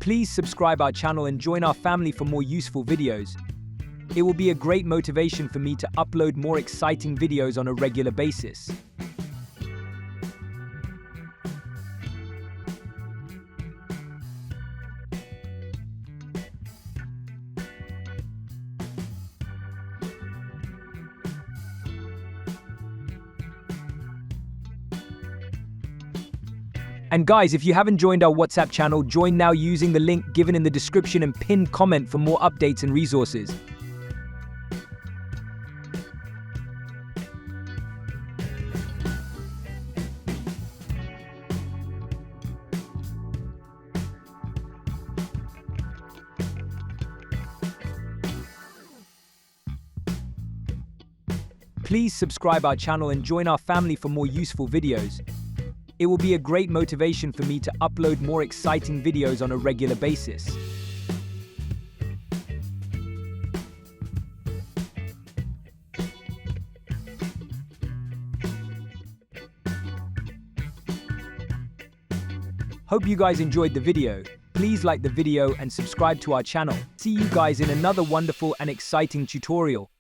Please subscribe our channel and join our family for more useful videos. It will be a great motivation for me to upload more exciting videos on a regular basis. And guys, if you haven't joined our WhatsApp channel, join now using the link given in the description and pinned comment for more updates and resources. Please subscribe our channel and join our family for more useful videos. It will be a great motivation for me to upload more exciting videos on a regular basis. Hope you guys enjoyed the video. Please like the video and subscribe to our channel. See you guys in another wonderful and exciting tutorial.